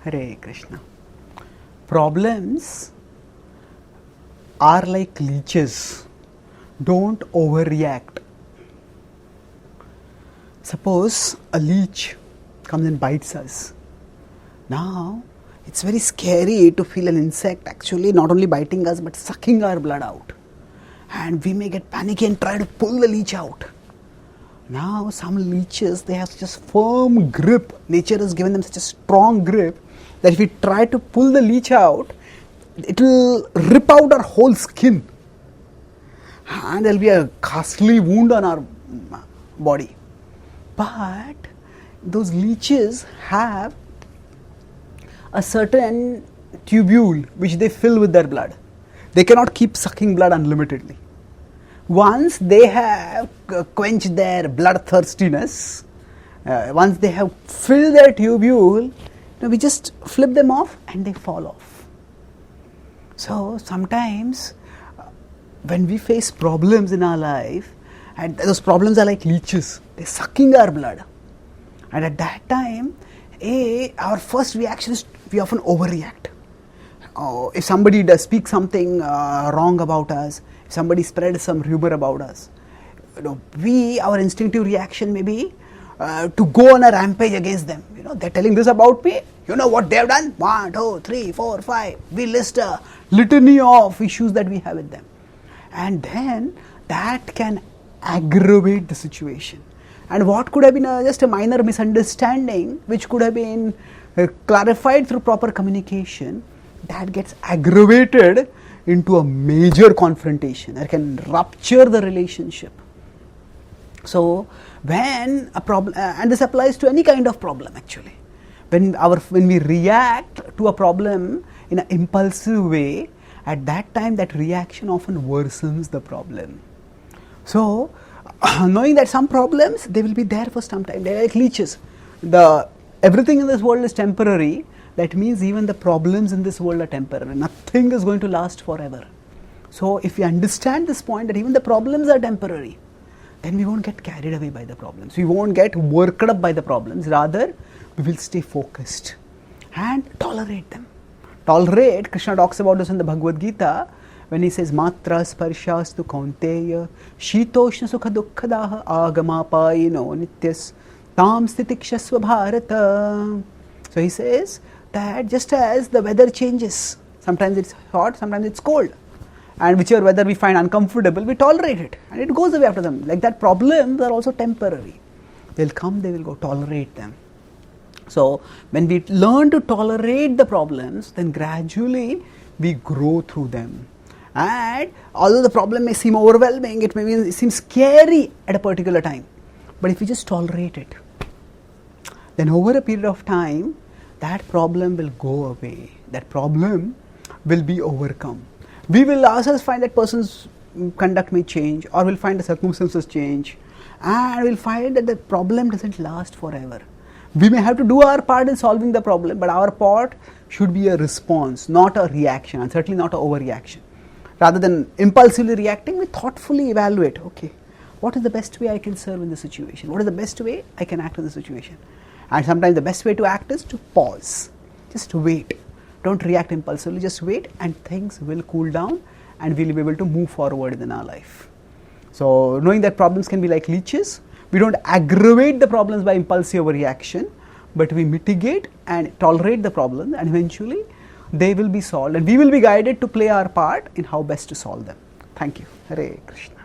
Hare Krishna. Problems are like leeches. Don't overreact. Suppose a leech comes and bites us. Now, it's very scary to feel an insect actually not only biting us but sucking our blood out. And we may get panicky and try to pull the leech out. Now, some leeches, they have such a firm grip. Nature has given them such a strong grip that if we try to pull the leech out, it will rip out our whole skin. And there will be a ghastly wound on our body. But those leeches have a certain tubule which they fill with their blood. They cannot keep sucking blood unlimitedly. Once they have quenched their bloodthirstiness, once they have filled their tubule, we just flip them off and they fall off. So sometimes when we face problems in our life, and those problems are like leeches, they're sucking our blood. And at that time, our first reaction is we often overreact. If somebody does speak something wrong about us, if somebody spreads some rumor about us, our instinctive reaction may be to go on a rampage against them. They're telling this about me. You know what they've done? 1, 2, 3, 4, 5. We list a litany of issues that we have with them. And then that can aggravate the situation. And what could have been just a minor misunderstanding, which could have been clarified through proper communication, that gets aggravated into a major confrontation that can rupture the relationship. So when a problem, and this applies to any kind of problem actually, when we react to a problem in an impulsive way, at that time that reaction often worsens the problem. So knowing that some problems, they will be there for some time. They are like leeches. Everything in this world is temporary. That means even the problems in this world are temporary. Nothing is going to last forever. So if we understand this point that even the problems are temporary, then we won't get carried away by the problems. We won't get worked up by the problems. Rather, we will stay focused and tolerate them. Tolerate, Krishna talks about this in the Bhagavad-gita when he says, Matra sparshastu kaunteya shitoshna sukha dukkhadaha agamapayino nityas tam stitikshasva bharata. So he says that just as the weather changes, sometimes it's hot, sometimes it's cold, and whichever weather we find uncomfortable, we tolerate it and it goes away after them. Like that, problems are also temporary. They'll come, they will go, tolerate them. So when we learn to tolerate the problems, then gradually we grow through them. And although the problem may seem overwhelming, it seem scary at a particular time, but if we just tolerate it, then over a period of time, that problem will go away. That problem will be overcome. We will ourselves find that person's conduct may change, or we'll find the circumstances change, and we'll find that the problem doesn't last forever. We may have to do our part in solving the problem, but our part should be a response, not a reaction, and certainly not an overreaction. Rather than impulsively reacting, we thoughtfully evaluate, okay, what is the best way I can serve in this situation? What is the best way I can act in this situation? And sometimes the best way to act is to pause. Just wait. Don't react impulsively, just wait and things will cool down and we'll be able to move forward in our life. So knowing that problems can be like leeches, we don't aggravate the problems by impulsive reaction, but we mitigate and tolerate the problems, and eventually they will be solved and we will be guided to play our part in how best to solve them. Thank you. Hare Krishna.